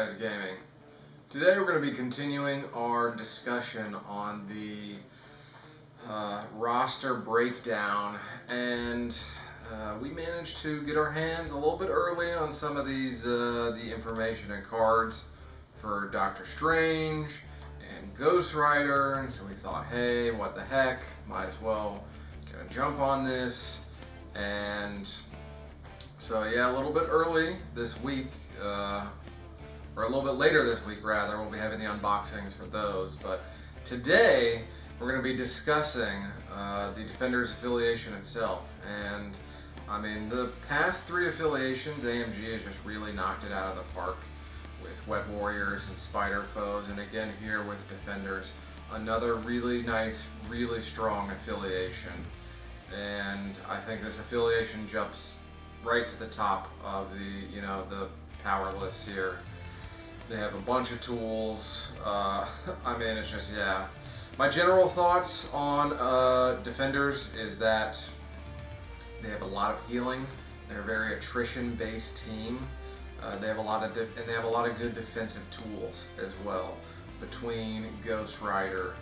Guys Gaming. Today we're going to be continuing our discussion on the roster breakdown, and we managed to get our hands a little bit early on some of these the information and cards for Doctor Strange and Ghost Rider, and so we thought, hey, what the heck, might as well kind of jump on this. And so yeah, a little bit early this week, or a little bit later this week rather, we'll be having the unboxings for those. But today we're going to be discussing the Defenders affiliation itself. And I mean, the past three affiliations, AMG has just really knocked it out of the park with Wet Warriors and Spider Foes, and again here with Defenders, another really nice, really strong affiliation. And I think this affiliation jumps right to the top of the, the power list here. They have a bunch of tools. I mean, it's just, yeah. My general thoughts on Defenders is that they have a lot of healing. They're a very attrition-based team. They have a lot of and they have a lot of good defensive tools as well. Between Ghost Rider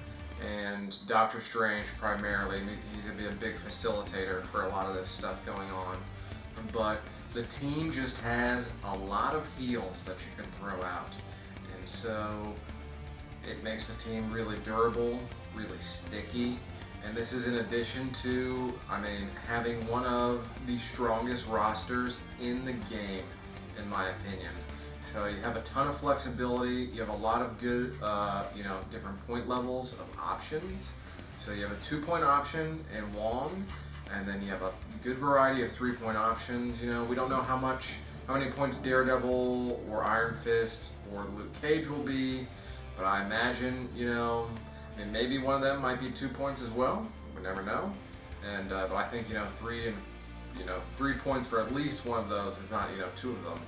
and Doctor Strange primarily, he's going to be a big facilitator for a lot of this stuff going on. But the team just has a lot of heals that you can throw out, and so it makes the team really durable, really sticky. And this is in addition to, I mean, having one of the strongest rosters in the game, in my opinion. So you have a ton of flexibility. You have a lot of good, different point levels of options. So you have a 2-point option in Wong, and then you have a good variety of 3-point options. You know, we don't know how many points Daredevil or Iron Fist or Luke Cage will be, but I imagine, I mean, maybe one of them might be 2 points as well. We never know. And but I think 3 points for at least one of those, if not 2 of them,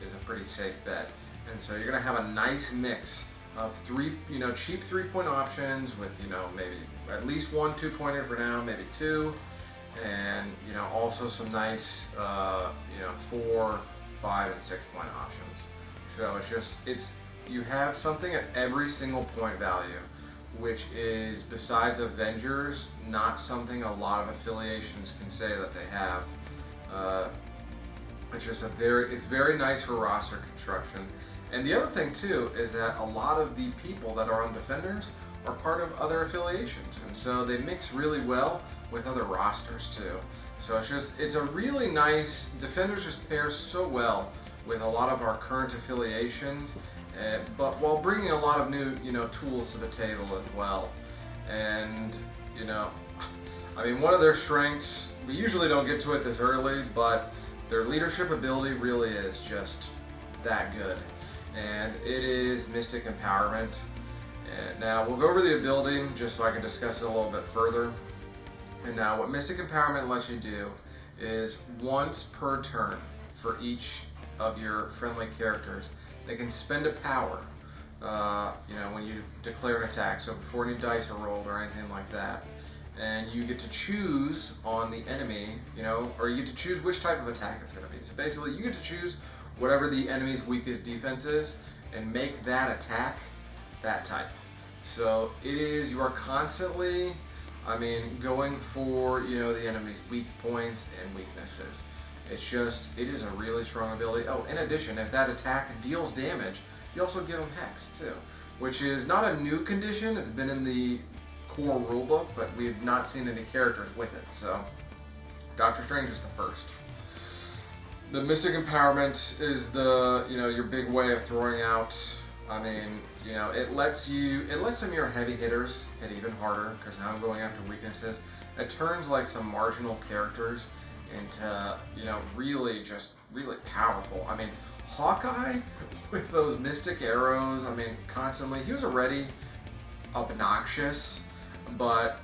is a pretty safe bet. And so you're gonna have a nice mix of cheap 3-point options with maybe at least 1 2-pointer for now, maybe 2. And also some nice 4, 5, and 6-point options. So you have something at every single point value, which is, besides Avengers, not something a lot of affiliations can say that they have. It's very nice for roster construction. And the other thing too is that a lot of the people that are on Defenders are part of other affiliations, and so they mix really well with other rosters too. So it's a really nice, Defenders just pairs so well with a lot of our current affiliations, but while bringing a lot of new tools to the table as well. And I mean, one of their strengths, we usually don't get to it this early, but their leadership ability really is just that good, and it is Mystic Empowerment. And now we'll go over the ability just so I can discuss it a little bit further. And now what Mystic Empowerment lets you do is, once per turn for each of your friendly characters, they can spend a power when you declare an attack, so before any dice are rolled or anything like that. And you get to choose on the enemy, or you get to choose which type of attack it's going to be. So basically, you get to choose whatever the enemy's weakest defense is and make that attack that type. So you are constantly, going for, the enemy's weak points and weaknesses. It is a really strong ability. Oh, in addition, if that attack deals damage, you also give them Hex too, which is not a new condition. It's been in the core rulebook, but we've not seen any characters with it. So Doctor Strange is the first. The Mystic Empowerment is your big way of throwing out. It lets some of your heavy hitters hit even harder, because now I'm going after weaknesses. It turns like some marginal characters into really powerful. I mean, Hawkeye with those mystic arrows, constantly, he was already obnoxious, but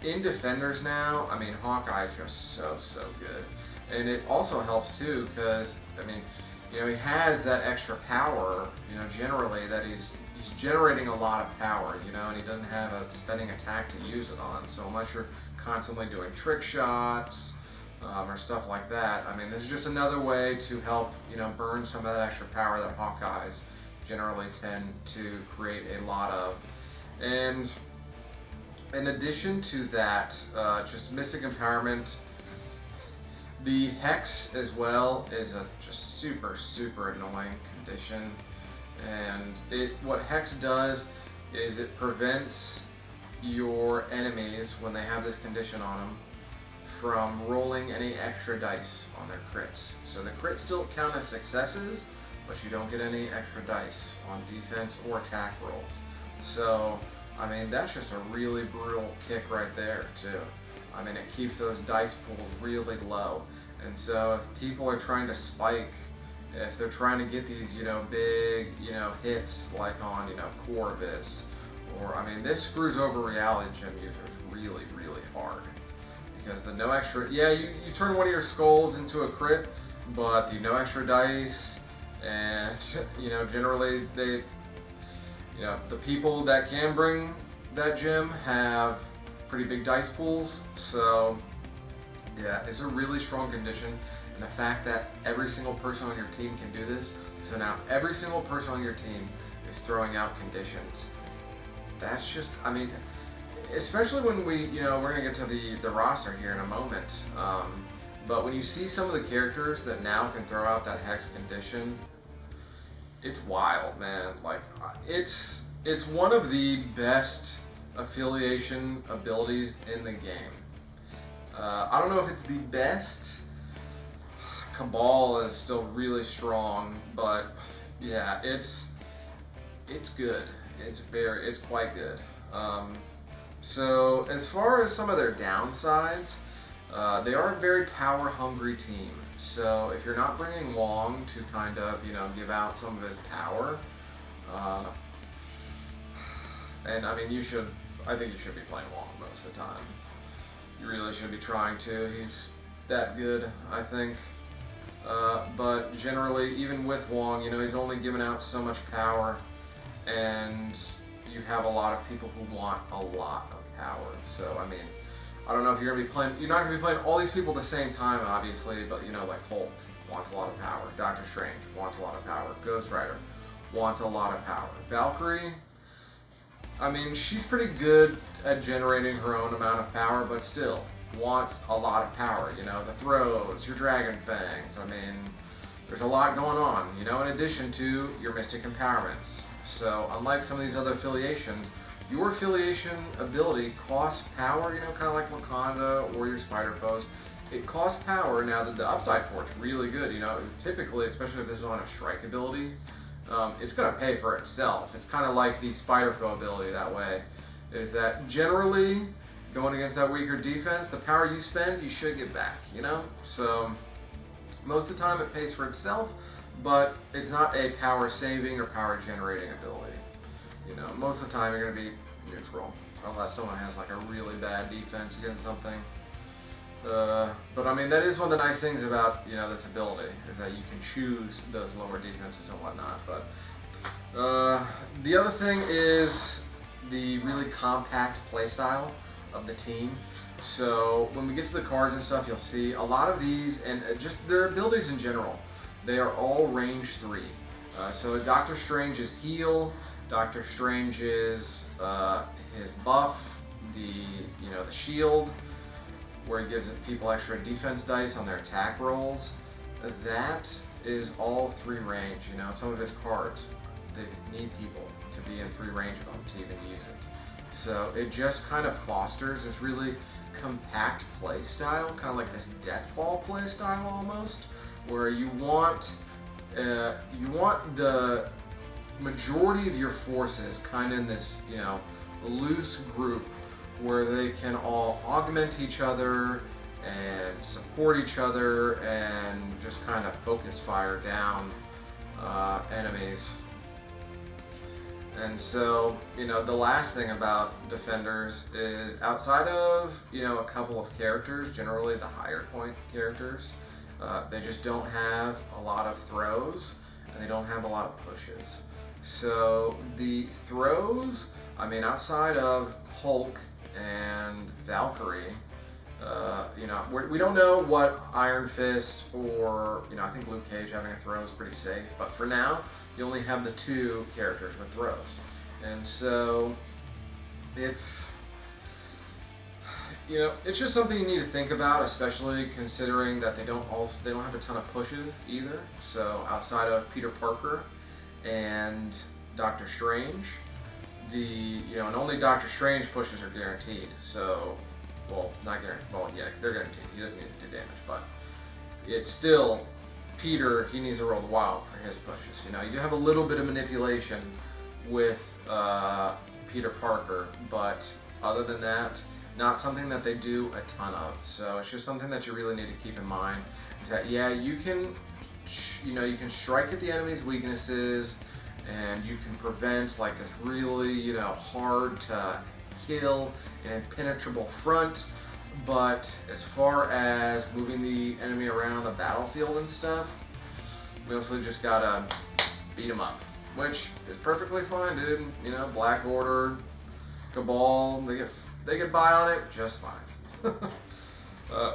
in Defenders now, Hawkeye is just so good. And it also helps too, because he has that extra power, generally, that he's generating a lot of power, and he doesn't have a spending attack to use it on. So unless you're constantly doing trick shots or stuff like that, this is just another way to help, burn some of that extra power that Hawkeye's generally tend to create a lot of. And in addition to that, just Mystic Empowerment, the Hex as well is a just super annoying condition. And what Hex does is it prevents your enemies, when they have this condition on them, from rolling any extra dice on their crits. So the crits still count as successes, but you don't get any extra dice on defense or attack rolls. So, I mean, that's just a really brutal kick right there, too. I mean, it keeps those dice pools really low. And so if people are trying to spike, if they're trying to get these, big, hits like on, Corvus, or, I mean, this screws over reality gem users really hard. Because the no extra, you turn one of your skulls into a crit, but the no extra dice, and, generally they, the people that can bring that gem have pretty big dice pools, so yeah, it's a really strong condition. And the fact that every single person on your team can do this, so now every single person on your team is throwing out conditions. That's just, I mean, especially when we're going to get to the roster here in a moment, but when you see some of the characters that now can throw out that Hex condition, it's wild, man. Like, it's one of the best affiliation abilities in the game. I don't know if it's the best. Cabal is still really strong, but yeah, it's good. It's quite good. So as far as some of their downsides, they are a very power-hungry team. So if you're not bringing Wong to kind of, give out some of his power, and I mean, I think you should be playing Wong most of the time. You really should be trying to. He's that good, I think. But generally, even with Wong, he's only giving out so much power, and you have a lot of people who want a lot of power. So, I mean, I don't know if you're not going to be playing all these people at the same time, obviously, but, like Hulk wants a lot of power. Doctor Strange wants a lot of power. Ghost Rider wants a lot of power. Valkyrie, I mean, she's pretty good at generating her own amount of power, but still wants a lot of power. The throws, your Dragon Fangs, I mean, there's a lot going on, in addition to your Mystic Empowerments. So, unlike some of these other affiliations, your affiliation ability costs power, kind of like Wakanda or your Spider Foes. It costs power. Now, the upside for it's really good, typically, especially if this is on a strike ability, it's going to pay for itself. It's kind of like the Spider Foe ability that way, is that generally, going against that weaker defense, the power you spend, you should get back, So, most of the time it pays for itself, but it's not a power-saving or power-generating ability. Most of the time you're going to be neutral, unless someone has like a really bad defense against something. But I mean, that is one of the nice things about, this ability, is that you can choose those lower defenses and whatnot. But the other thing is the really compact playstyle of the team. So when we get to the cards and stuff, you'll see a lot of these, and just their abilities in general, they are all range 3. So Doctor Strange is heal, Doctor Strange is his buff, the shield, where it gives people extra defense dice on their attack rolls. That is all 3 range. Some of his cards, they need people to be in 3 range of them to even use it. So it just kind of fosters this really compact play style, kind of like this death ball play style almost, where you want the majority of your forces kind of in this loose group where they can all augment each other and support each other and just kind of focus fire down enemies. And so, the last thing about defenders is, outside of, a couple of characters, generally the higher point characters, they just don't have a lot of throws, and they don't have a lot of pushes. So the throws, I mean, outside of Hulk and Valkyrie, We don't know what Iron Fist or, I think Luke Cage having a throw is pretty safe. But for now, you only have the 2 characters with throws. And so it's just something you need to think about, especially considering that they don't have a ton of pushes either. So outside of Peter Parker and Doctor Strange, and only Doctor Strange pushes are guaranteed. So, well, not guaranteed. Well, yeah, they're guaranteed. He doesn't need to do damage, but it's still Peter. He needs to roll the wild for his pushes. You do have a little bit of manipulation with Peter Parker, but other than that, not something that they do a ton of. So it's just something that you really need to keep in mind. Is that you can strike at the enemy's weaknesses, and you can prevent like this really hard to kill and impenetrable front. But as far as moving the enemy around the battlefield and stuff, we also just gotta beat them up, which is perfectly fine, dude. Black Order, Cabal, they get by on it just fine.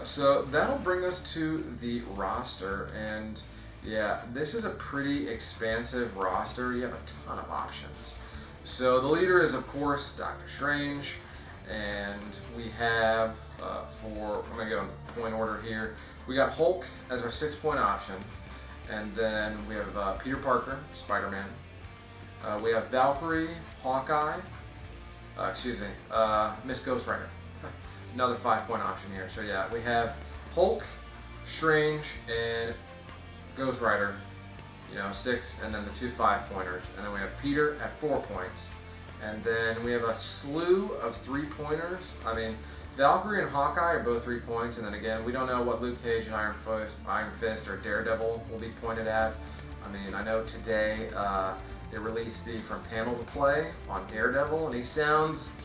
So that'll bring us to the roster, and yeah, this is a pretty expansive roster. You have a ton of options. So the leader is, of course, Doctor Strange, and we have, I'm going to go in point order here, we got Hulk as our 6-point option, and then we have Peter Parker, Spider-Man, we have Valkyrie, Hawkeye, Miss Ghost Rider, another 5-point option here. So yeah, we have Hulk, Strange, and Ghost Rider, 6, and then the 2 5-pointers, and then we have Peter at 4 points, and then we have a slew of 3-pointers. I mean, Valkyrie and Hawkeye are both 3 points, and then again, we don't know what Luke Cage and Iron Fist or Daredevil will be pointed at. I mean, I know today they released the From Panel to Play on Daredevil, and he sounds,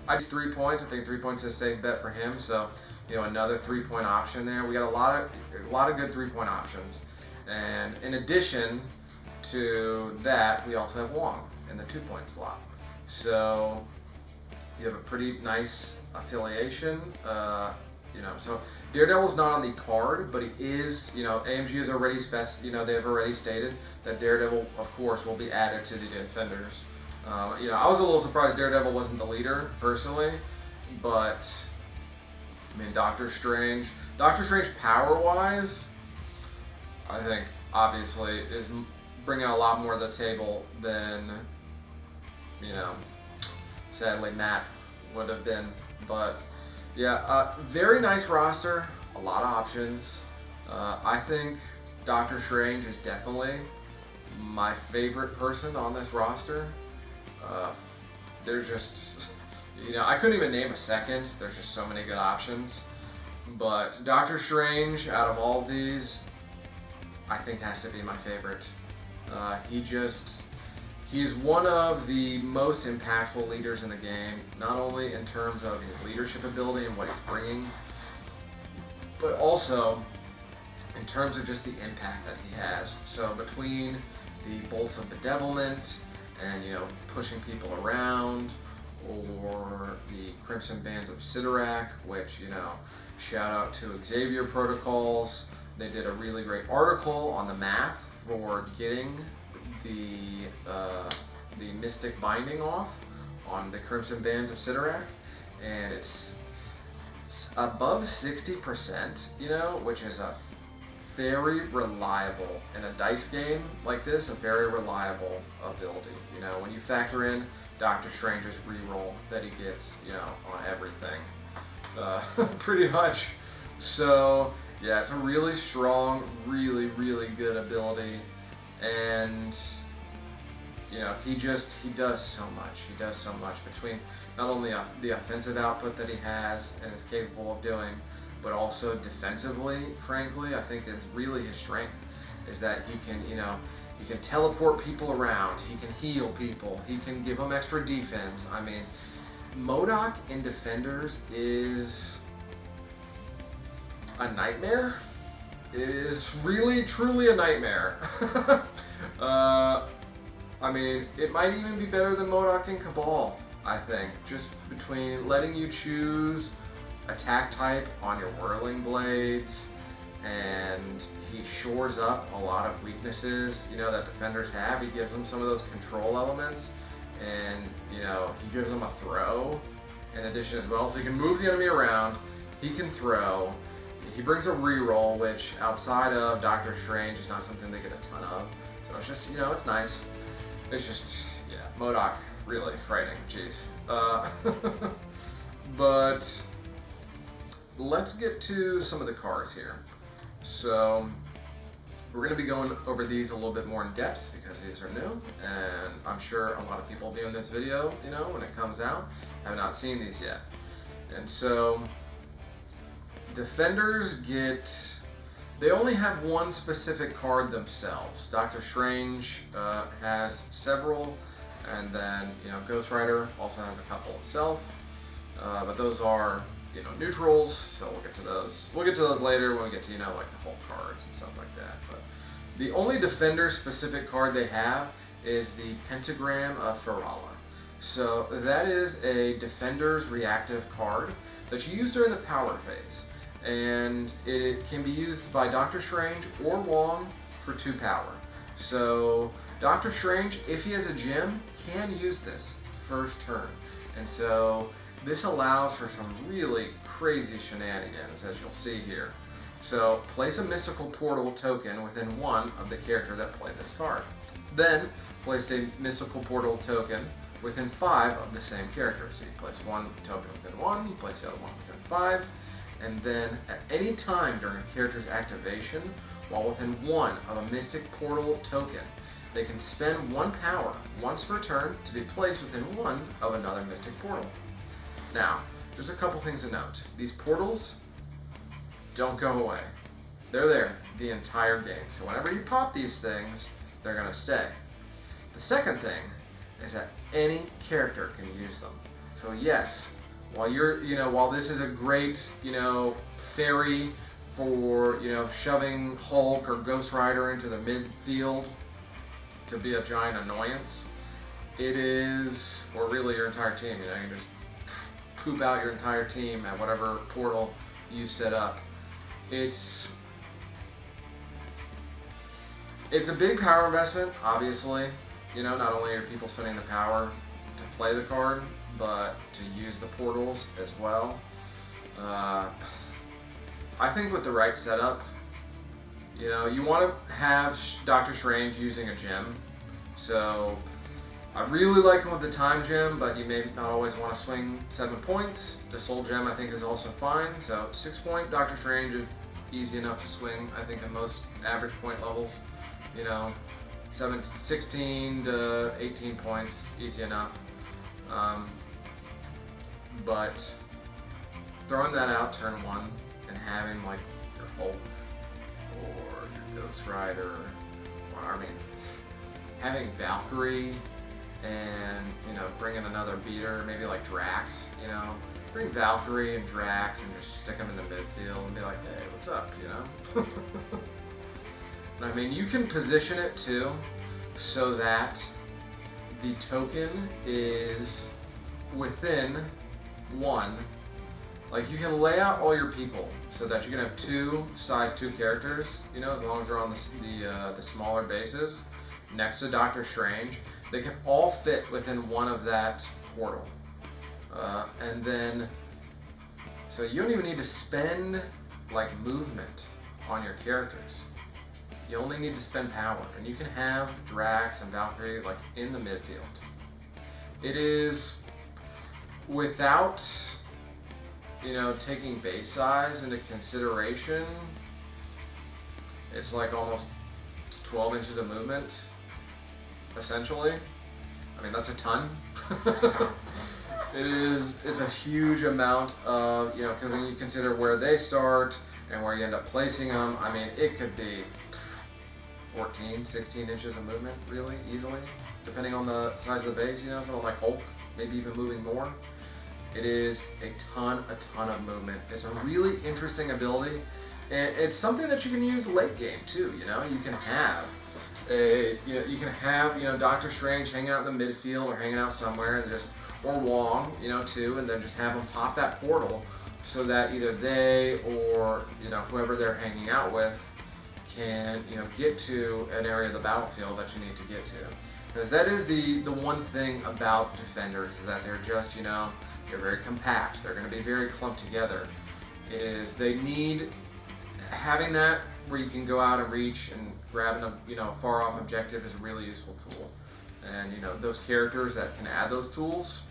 3 points. I think 3 points is a safe bet for him. So, another 3-point option there. We got a lot of good 3-point options. And in addition to that, we also have Wong in the 2-point slot. So you have a pretty nice affiliation. So Daredevil's not on the card, but he is. AMG has already they have already stated that Daredevil, of course, will be added to the Defenders. I was a little surprised Daredevil wasn't the leader personally, but I mean, Doctor Strange power-wise, I think, obviously, is bringing a lot more to the table than, sadly, Matt would have been. But, yeah, very nice roster, a lot of options. I think Doctor Strange is definitely my favorite person on this roster. They're just, I couldn't even name a second. There's just so many good options. But Doctor Strange, out of all these, I think has to be my favorite. He's one of the most impactful leaders in the game, not only in terms of his leadership ability and what he's bringing, but also in terms of just the impact that he has. So between the bolts of bedevilment and, pushing people around, or the Crimson Bands of Cinnabus, which, shout out to Xavier Protocols. They did a really great article on the math for getting the Mystic Binding off on the Crimson Bands of Cinnabus, and it's above 60%, which is a very reliable, in a dice game like this, a very reliable ability. When you factor in Doctor Strange's reroll that he gets, on everything, pretty much. So yeah, it's a really strong, really, really good ability, and he does so much. He does so much between not only the offensive output that he has and is capable of doing, but also defensively, frankly, I think is really his strength, is that he can teleport people around, he can heal people, he can give them extra defense. I mean, MODOK in Defenders is a nightmare. It is really, truly a nightmare. I mean, it might even be better than MODOK in Cabal, I think, just between letting you choose attack type on your whirling blades, and he shores up a lot of weaknesses, you know, that defenders have. He gives them some of those control elements, and, you know, he gives them a throw in addition as well. So he can move the enemy around, he can throw, he brings a reroll, which outside of Doctor Strange is not something they get a ton of. So it's just, you know, it's nice. It's just, yeah, MODOK, really frightening, jeez. But let's get to some of the cards here. So we're going to be going over these a little bit more in depth because these are new, and I'm sure a lot of people viewing this video, you know, when it comes out, have not seen these yet. And so defenders they only have one specific card themselves. Doctor Strange has several, and then, you know, Ghost Rider also has a couple himself. But those are, you know, neutrals, so we'll get to those. We'll get to those later when we get to, you know, like the Hulk cards and stuff like that. But the only defender-specific card they have is the Pentagram of Ferala. So that is a defender's reactive card that you use during the power phase. And it can be used by Doctor Strange or Wong for 2 power. So Doctor Strange, if he has a gem, can use this first turn. And so this allows for some really crazy shenanigans, as you'll see here. So place a mystical portal token within one of the character that played this card. Then place a mystical portal token within 5 of the same character. So you place one token within 1, you place the other one within 5, and then at any time during a character's activation, while within 1 of a mystic portal token, they can spend 1 power once per turn to be placed within 1 of another mystic portal. Now, there's a couple things to note. These portals don't go away. They're there the entire game. So whenever you pop these things, they're going to stay. The second thing is that any character can use them. So yes, while this is a great, you know, fairy for, you know, shoving Hulk or Ghost Rider into the midfield to be a giant annoyance, it is, or really your entire team, you know, you can just poop out your entire team at whatever portal you set up. It's a big power investment, obviously. You know, not only are people spending the power to play the card, but to use the portals as well. I think with the right setup, you know, you want to have Doctor Strange using a gem. So I really like him with the time gem, but you may not always want to swing 7 points. The soul gem, I think, is also fine. So 6-point Doctor Strange is easy enough to swing, I think, at most average point levels. You know, 16 to 18 points, easy enough. But throwing that out turn 1 and having like your Hulk or your Ghost Rider, or having Valkyrie and, you know, bringing another beater, maybe like Drax, you know, bring Valkyrie and Drax and just stick them in the midfield and be like, hey, what's up, you know? And I mean, you can position it too so that the token is within 1. Like, you can lay out all your people so that you can have 2 size 2 characters, you know, as long as they're on the smaller bases next to Doctor Strange. They can all fit within 1 of that portal. And then, so you don't even need to spend like movement on your characters. You only need to spend power, and you can have Drax and Valkyrie like in the midfield. It is, without, you know, taking base size into consideration, it's like almost 12 inches of movement, essentially. I mean, that's a ton. It's a huge amount of, you know, when you consider where they start and where you end up placing them. I mean, it could be 14, 16 inches of movement, really, easily, depending on the size of the base, you know, something like Hulk, maybe even moving more. It is a ton of movement. It's a really interesting ability, and it's something that you can use late game, too, you know? You can have you can have Doctor Strange hang out in the midfield or hanging out somewhere and just, or Wong, too, and then just have them pop that portal so that either they or whoever they're hanging out with can get to an area of the battlefield that you need to get to. Because that is the one thing about defenders, is that they're just they're very compact. They're going to be very clumped together. They need having that where you can go out and reach and grabbing a far off objective is a really useful tool. And those characters that can add those tools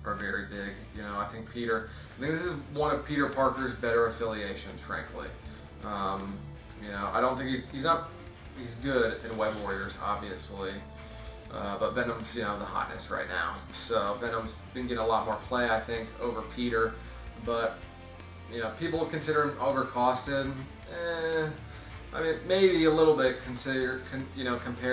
are very big. I think this is one of Peter Parker's better affiliations, frankly. I don't think he's good in Web Warriors, obviously. But Venom's, the hotness right now. So Venom's been getting a lot more play, I think, over Peter. But, people consider him overcosted. I mean, maybe a little bit compared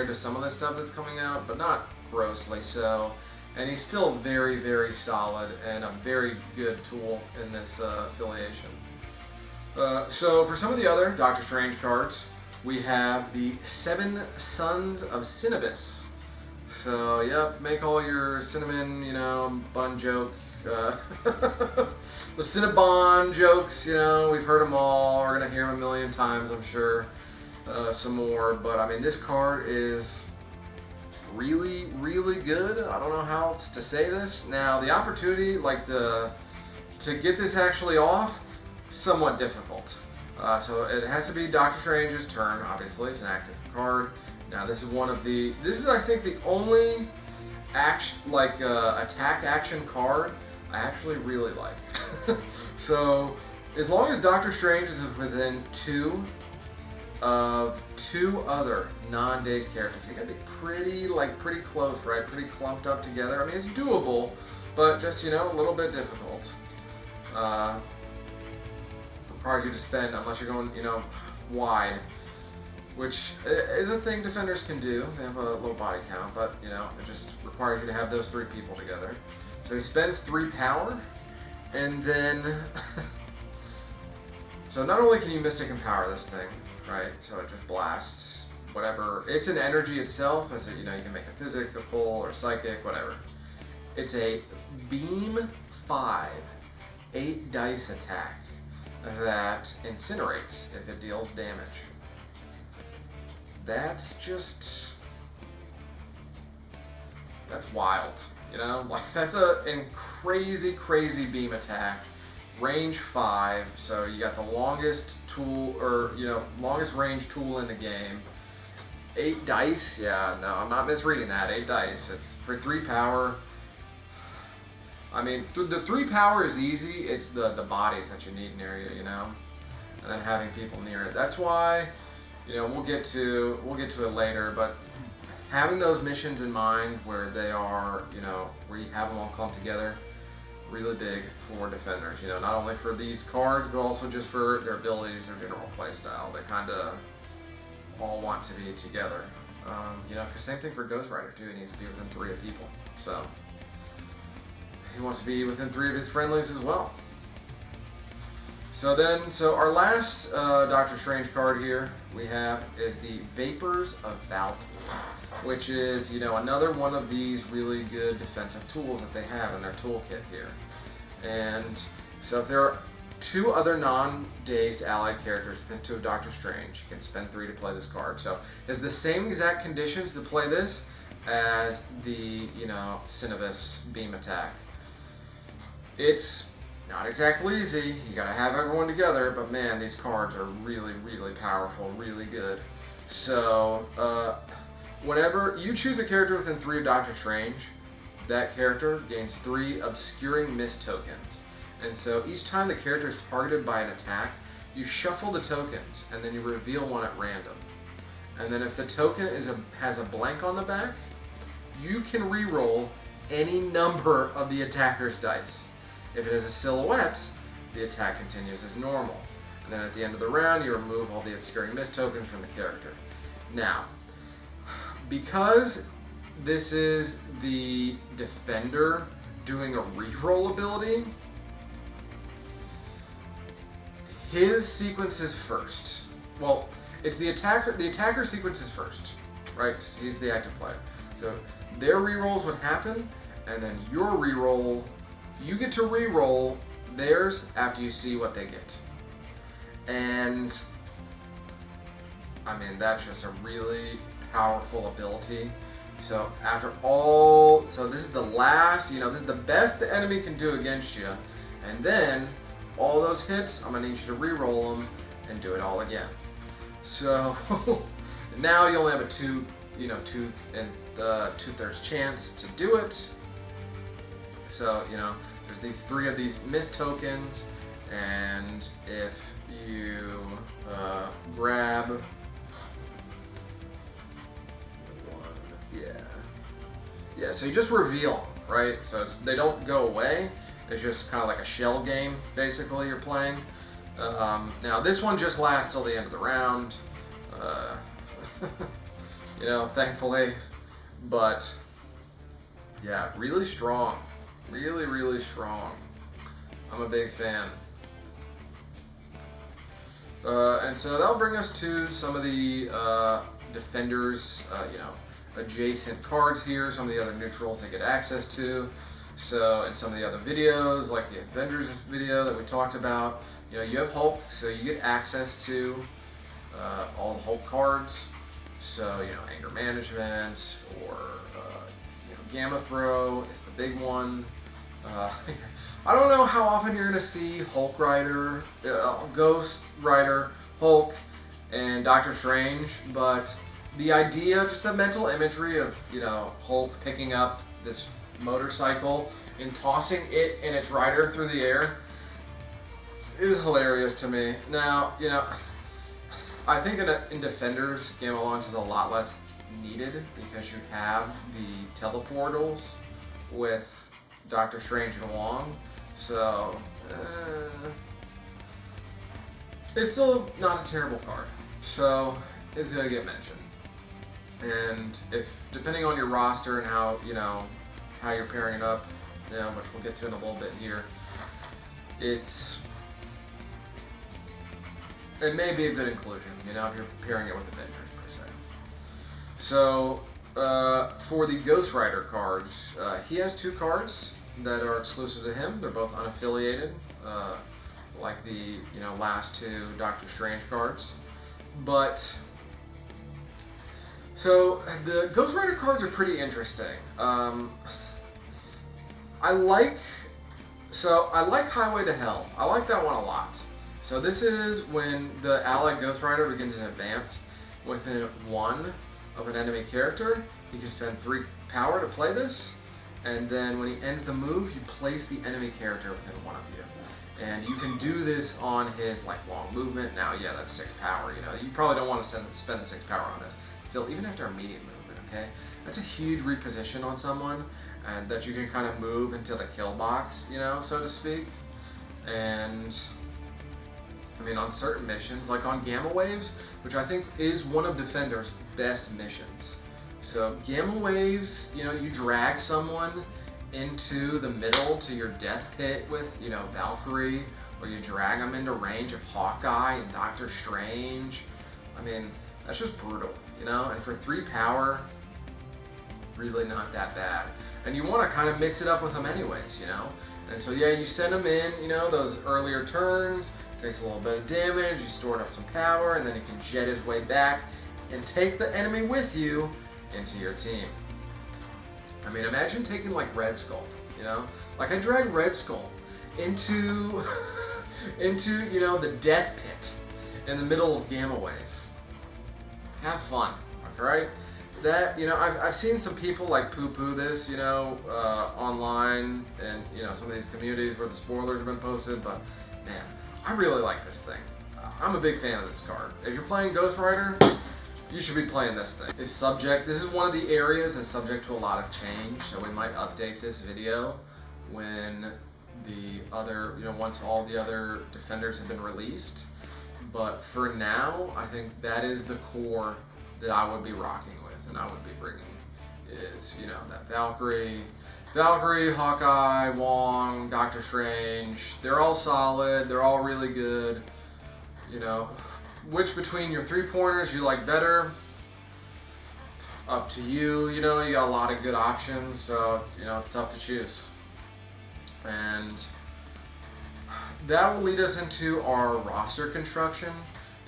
to some of the stuff that's coming out, but not grossly so. And he's still very, very solid and a very good tool in this affiliation. So for some of the other Doctor Strange cards, we have the 7 Sons of Cinnabus. So, yep, make all your cinnamon, bun joke, the Cinnabon jokes, we've heard them all. We're going to hear them a million times, I'm sure. Some more, but I mean, this card is really, really good. I don't know how else to say this. Now, the opportunity, to get this actually off, somewhat difficult. So it has to be Doctor Strange's turn, obviously. It's an active card. Now, this is I think the only attack action card I actually really like. So, as long as Doctor Strange is within 2 of 2 other non-dazed characters, you're gonna be pretty close, right? Pretty clumped up together. I mean, it's doable, but just a little bit difficult. Requires you to spend, unless you're going wide, which is a thing defenders can do. They have a low body count, but it just requires you to have those 3 people together. So he spends 3 power, and then so not only can you Mystic Empower this thing, right? So it just blasts whatever. It's an energy itself, as you can make it physical or psychic, whatever. It's a beam 5, 8 dice attack that incinerates if it deals damage. That's wild, that's a crazy beam attack, range 5, so you got the longest tool, or longest range tool in the game. 8 dice, yeah, no, I'm not misreading that. 8 dice. It's for 3 power. I mean, the 3 power is easy. It's the bodies that you need near you, and then having people near it. That's why, we'll get to it later, but having those missions in mind where they are, where you have them all clumped together, really big for defenders. Not only for these cards, but also just for their abilities, their general play style. They kind of all want to be together. Because same thing for Ghost Rider too. He needs to be within 3 of people. So he wants to be within 3 of his friendlies as well. So our last Doctor Strange card here we have is the Vapors of Valtor, which is, another one of these really good defensive tools that they have in their toolkit here. And so if there are 2 other non-dazed allied characters within 2 of Doctor Strange, you can spend 3 to play this card. So it has the same exact conditions to play this as the, Cinnabus beam attack. It's not exactly easy. You gotta have everyone together, but man, these cards are really, really powerful, really good. So, whenever you choose a character within 3 of Doctor Strange, that character gains 3 Obscuring Mist tokens. And so each time the character is targeted by an attack, you shuffle the tokens, and then you reveal one at random. And then if the token has a blank on the back, you can re-roll any number of the attacker's dice. If it has a silhouette, the attack continues as normal. And then at the end of the round, you remove all the Obscuring Mist tokens from the character. Now, because this is the defender doing a reroll ability, his sequence is first. Well, it's the attacker sequence is first. right? Because he's the active player. So their rerolls would happen, and then your reroll, you get to reroll theirs after you see what they get. And I mean, that's just a really powerful ability. So after all, so this is the last, this is the best the enemy can do against you. And then all those hits, I'm gonna need you to re-roll them and do it all again. So now you only have a 2 and 2/3 chance to do it. So there's these 3 of these missed tokens, and if you grab Yeah, so you just reveal them, right? So they don't go away. It's just kind of like a shell game, basically, you're playing. Now, this one just lasts till the end of the round, thankfully. But, yeah, really strong. Really, really strong. I'm a big fan. And so that'll bring us to some of the defenders, adjacent cards here, some of the other neutrals they get access to. So in some of the other videos, like the Avengers video that we talked about, you have Hulk, so you get access to all the Hulk cards. So, Anger Management, or Gamma Throw is the big one. I don't know how often you're going to see Hulk Rider, Ghost Rider, Hulk, and Doctor Strange, but the idea, just the mental imagery of, Hulk picking up this motorcycle and tossing it and its rider through the air is hilarious to me. Now, I think in Defenders, Gamma Launch is a lot less needed because you have the teleportals with Doctor Strange and Wong. So, it's still not a terrible card. So, it's going to get mentioned. And if, depending on your roster and how, how you're pairing it up, which we'll get to in a little bit here, it may be a good inclusion, if you're pairing it with Avengers per se. So, for the Ghost Rider cards, he has 2 cards that are exclusive to him. They're both unaffiliated, like the, last 2 Doctor Strange cards. But so the Ghost Rider cards are pretty interesting. I like Highway to Hell. I like that one a lot. So this is when the allied Ghost Rider begins an advance within 1 of an enemy character. He can spend 3 power to play this, and then when he ends the move, you place the enemy character within 1 of you. And you can do this on his long movement. Now, yeah, that's 6 power. You probably don't want to spend the 6 power on this. Still, even after immediate movement, okay? That's a huge reposition on someone, and that you can kind of move into the kill box, so to speak. And I mean, on certain missions, like on Gamma Waves, which I think is one of Defender's best missions. So Gamma Waves, you drag someone into the middle to your death pit with, Valkyrie, or you drag them into range of Hawkeye and Doctor Strange. I mean, that's just brutal, and for 3 power, really not that bad. And you want to kind of mix it up with them anyways, And so, yeah, you send them in, those earlier turns, takes a little bit of damage, you store up some power, and then he can jet his way back and take the enemy with you into your team. I mean, imagine taking Red Skull, Like I dragged Red Skull into, the death pit in the middle of Gamma Waves. Have fun, alright? That, I've seen some people poo-poo this, online and, some of these communities where the spoilers have been posted, but man, I really like this thing. I'm a big fan of this card. If you're playing Ghost Rider, you should be playing this thing. This is one of the areas that's subject to a lot of change, so we might update this video when the other, once all the other Defenders have been released. But for now, I think that is the core that I would be rocking with, and I would be bringing is, that Valkyrie, Hawkeye, Wong, Doctor Strange. They're all solid. They're all really good. Which between your 3-pointers you like better? up to you. You know, you got a lot of good options, so it's, you know, it's tough to choose. And that will lead us into our roster construction.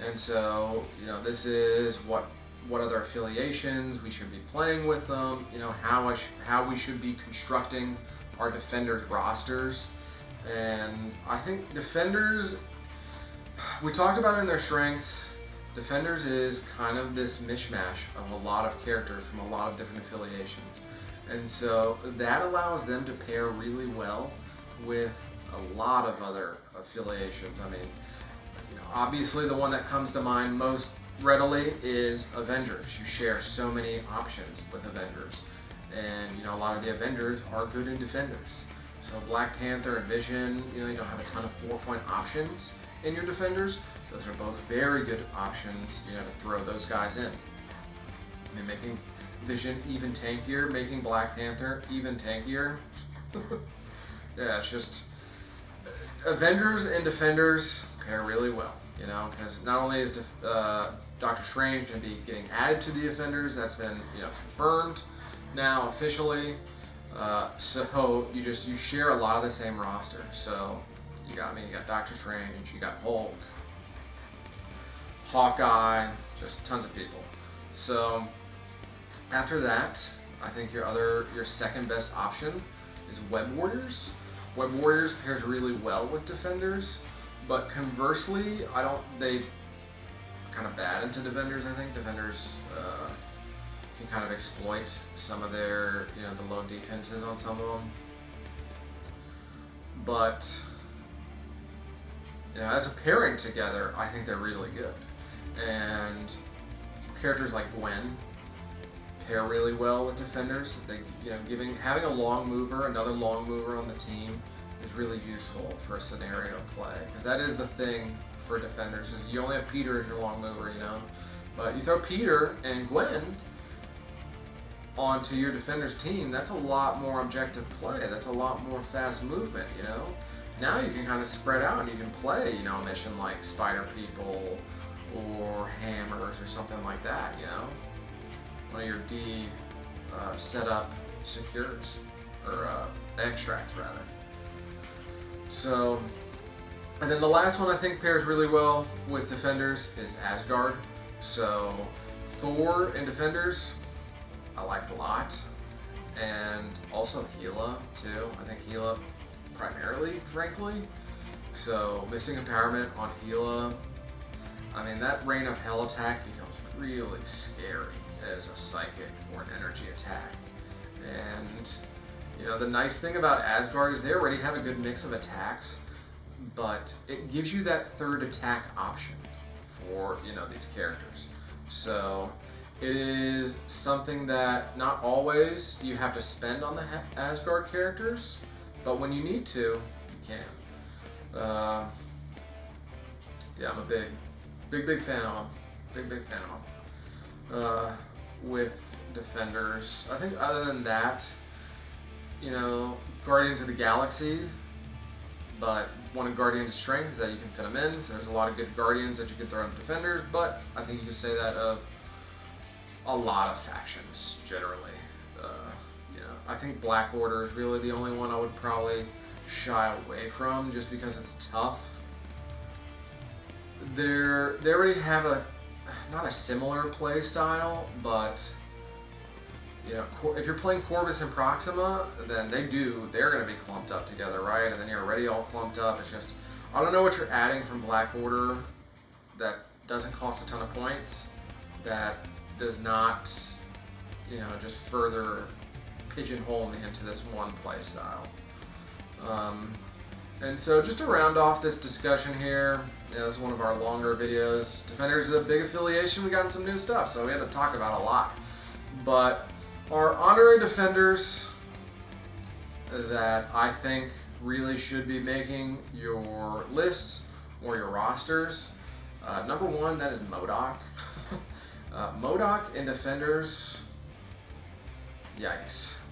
And so, you know, this is what other affiliations we should be playing with them. You know, how we should be constructing our defenders rosters. And I think defenders, we talked about it in their strengths. Defenders is kind of this mishmash of a lot of characters from a lot of different affiliations. And so that allows them to pair really well with a lot of other affiliations. I mean, you know, obviously the one that comes to mind most readily is Avengers. You share so many options with Avengers. And, you know, a lot of the Avengers are good in defenders. So Black Panther and Vision, you know, you don't have a ton of 4-point options in your defenders. Those are both very good options, you know, to throw those guys in. I mean, making Vision even tankier, making Black Panther even tankier. Yeah, it's just Avengers and defenders pair really well, you know, because not only is Doctor Strange going to be getting added to the defenders, that's been, you know, confirmed now officially. So you share a lot of the same roster. So you got Doctor Strange, you got Hulk, Hawkeye, just tons of people. So after that, I think your second best option is Web Warriors. Web Warriors pairs really well with defenders, but conversely, they kind of bad into defenders. I think defenders can kind of exploit some of their, you know, the low defenses on some of them. But, you know, as a pairing together, I think they're really good. And characters like Gwen pair really well with defenders. They, you know, having a long mover, another long mover on the team is really useful for a scenario play, because that is the thing for defenders, is you only have Peter as your long mover, you know. But you throw Peter and Gwen onto your defender's team, that's a lot more objective play. That's a lot more fast movement, you know. Now you can kind of spread out and you can play, you know, a mission like Spider People or Hammers or something like that, you know. One of your D setup secures, or extracts rather. So, and then the last one I think pairs really well with defenders is Asgard. So Thor in defenders, I like a lot, and also Gila too. I think Gila primarily, frankly. So missing empowerment on Gila, I mean, that Reign of Hell attack becomes really scary as a psychic or an energy attack. And, you know, the nice thing about Asgard is they already have a good mix of attacks, but it gives you that third attack option for, you know, these characters. So it is something that not always you have to spend on the Asgard characters, but when you need to, you can. Yeah, I'm a big fan of them. Big fan of them. With defenders, I think other than that, you know, Guardians of the Galaxy, but one of Guardians' strengths is that you can fit them in, so there's a lot of good Guardians that you can throw into defenders, but I think you can say that of a lot of factions, generally. You know, I think Black Order is really the only one I would probably shy away from, just because it's tough. They already have not a similar play style, but, you know, if you're playing Corvus and Proxima, then they're going to be clumped up together, right? And then you're already all clumped up. It's just, I don't know what you're adding from Black Order that doesn't cost a ton of points, that does not, you know, just further pigeonhole me into this one play style. And so just to round off this discussion here, you know, this is one of our longer videos. Defenders is a big affiliation. We got some new stuff, so we had to talk about a lot. But our honorary defenders that I think really should be making your lists or your rosters. Number one, that is MODOK. MODOK in defenders, yikes.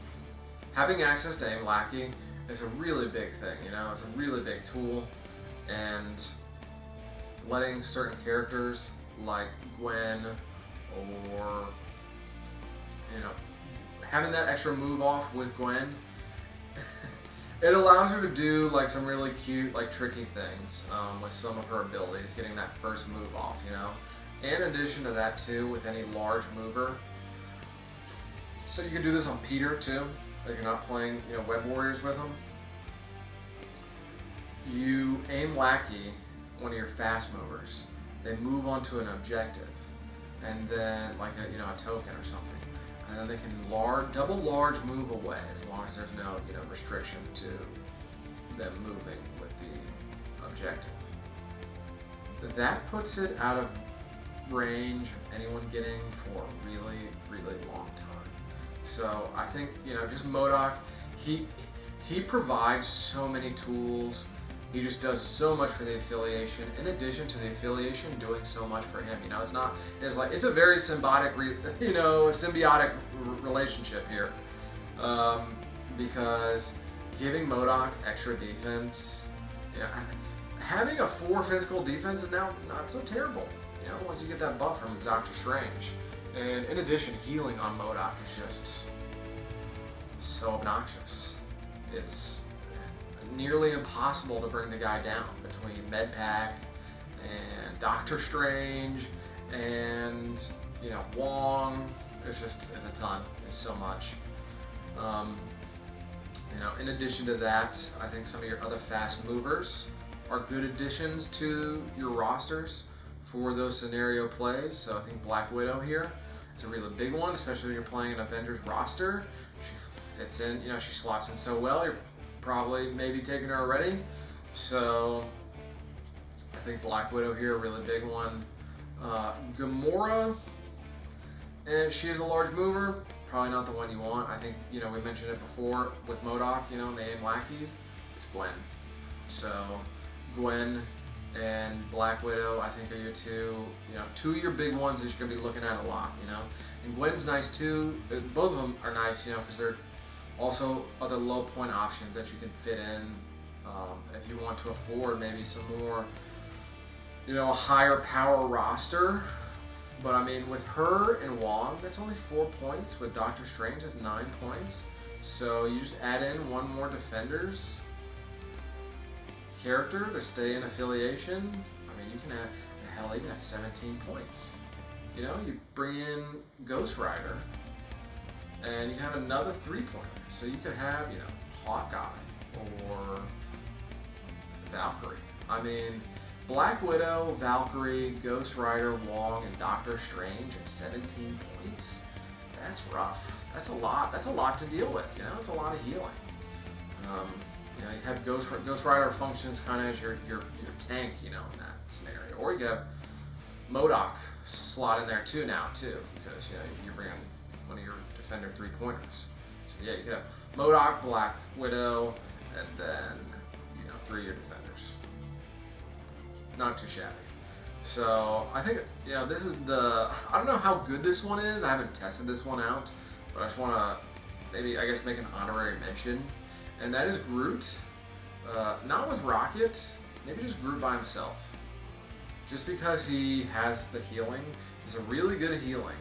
Having access to Aim Lackey is a really big thing, you know, it's a really big tool, and letting certain characters like Gwen or you know, having that extra move off with Gwen, it allows her to do like some really cute, like tricky things with some of her abilities, getting that first move off, you know. And in addition to that too, with any large mover, so you can do this on Peter too, if you're not playing, you know, Web Warriors with him. You aim Lackey, one of your fast movers. They move onto an objective, and then like a, you know, a token or something. And then they can double large move away as long as there's no, you know, restriction to them moving with the objective. That puts it out of range of anyone getting for a really, really long time. So I think, you know, just MODOK, he provides so many tools. He just does so much for the affiliation, in addition to the affiliation doing so much for him. You know, it's a very symbiotic relationship here, because giving MODOK extra defense, you know, having a 4 physical defense is now not so terrible. You know, once you get that buff from Doctor Strange, and in addition, healing on MODOK is just so obnoxious. It's nearly impossible to bring the guy down between Medpack and Doctor Strange and, you know, Wong. It's a ton. It's so much. You know, in addition to that, I think some of your other fast movers are good additions to your rosters for those scenario plays. So I think Black Widow here is a really big one, especially when you're playing an Avengers roster. She fits in, you know, she slots in so well. You're probably maybe taking her already. So I think Black Widow here, a really big one. Gamora, and she is a large mover. Probably not the one you want. I think, you know, we mentioned it before with MODOK, you know, they aim lackeys. It's Gwen. So Gwen and Black Widow, I think, are your two of your big ones that you're going to be looking at a lot, you know. And Gwen's nice too. Both of them are nice, you know, because they're also other low point options that you can fit in if you want to afford maybe some more, you know, a higher power roster. But I mean, with her and Wong, that's only 4 points. With Doctor Strange, it's 9 points. So you just add in one more Defenders character to stay in affiliation. I mean, you can have, hell, even at 17 points. You know, you bring in Ghost Rider, and you have another 3-pointer. So you could have, you know, Hawkeye or Valkyrie. I mean, Black Widow, Valkyrie, Ghost Rider, Wong, and Doctor Strange at 17 points. That's rough. That's a lot. That's a lot to deal with. You know, it's a lot of healing. You know, you have Ghost Rider functions kind of as your tank. You know, in that scenario, or you have MODOK slot in there too now because you know you're bringing one of your Defender 3-pointers. So yeah, you could have MODOK, Black Widow, and then, you know, 3 of your Defenders. Not too shabby. So I think, you know, this is I don't know how good this one is. I haven't tested this one out, but I just want to maybe, I guess, make an honorary mention, and that is Groot. Not with Rocket, maybe just Groot by himself. Just because he has the healing, he's a really good at healing,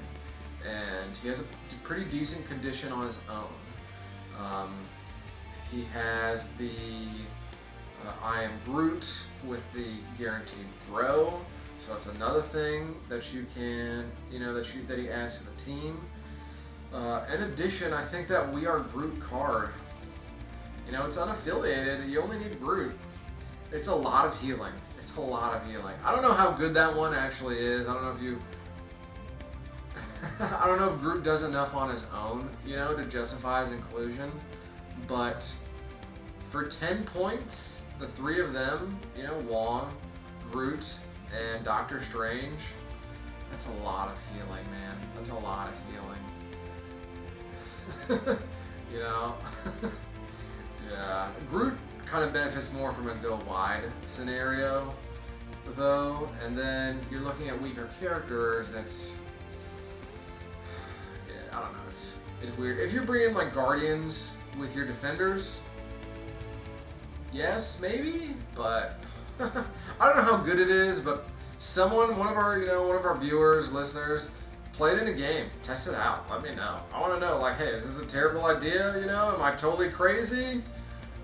and he has a pretty decent condition on his own. He has the I am Groot with the guaranteed throw, so it's another thing that you can, you know, that he adds to the team. In addition, I think that We Are Groot card, you know, it's unaffiliated. You only need Groot. It's a lot of healing. It's a lot of healing. I don't know how good that one actually is. I don't know if you. I don't know if Groot does enough on his own, you know, to justify his inclusion, but for 10 points, the 3 of them, you know, Wong, Groot, and Doctor Strange, that's a lot of healing, man. That's a lot of healing. You know? Yeah. Groot kind of benefits more from a go wide scenario, though, and then you're looking at weaker characters, it's, I don't know, it's weird. If you're bringing like Guardians with your Defenders, yes, maybe, but I don't know how good it is. But one of our viewers, listeners, play it in a game, test it out, let me know. I want to know, like, hey, is this a terrible idea, you know, am I totally crazy?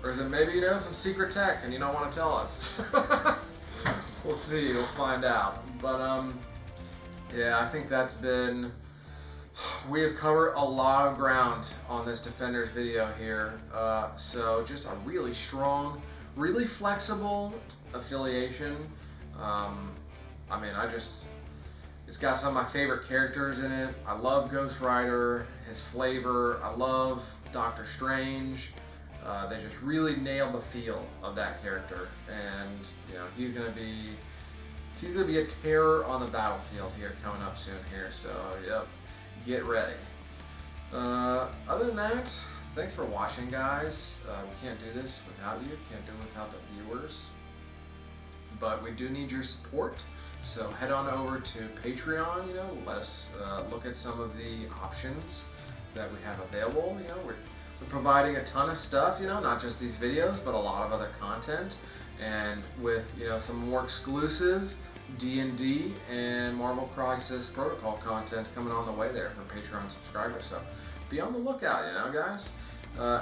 Or is it maybe, you know, some secret tech and you don't want to tell us? We'll see, we'll find out. But, yeah, I think that's been, we have covered a lot of ground on this Defenders video here. So just a really strong, really flexible affiliation. I mean, it's got some of my favorite characters in it. I love Ghost Rider, his flavor. I love Doctor Strange. They just really nailed the feel of that character, and you know he's gonna be a terror on the battlefield here coming up soon here. So yep, get ready. Other than that, thanks for watching, guys. We can't do this without you. Can't do it without the viewers. But we do need your support. So head on over to Patreon, you know, let us look at some of the options that we have available. You know, we're providing a ton of stuff, you know, not just these videos, but a lot of other content. And with, you know, some more exclusive D&D and Marvel Crisis Protocol content coming on the way there for Patreon subscribers. So be on the lookout, you know, guys.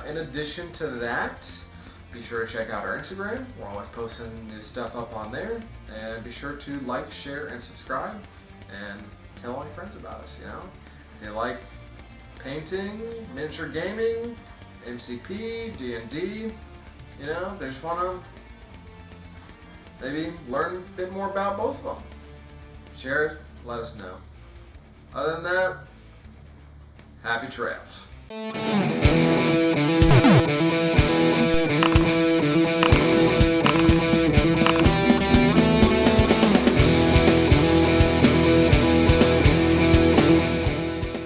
In addition to that, be sure to check out our Instagram. We're always posting new stuff up on there. And be sure to like, share, and subscribe. And tell all your friends about us, you know. If they like painting, miniature gaming, MCP, D&D, you know, if they just want to maybe learn a bit more about both of them, share it, let us know. Other than that, happy trails.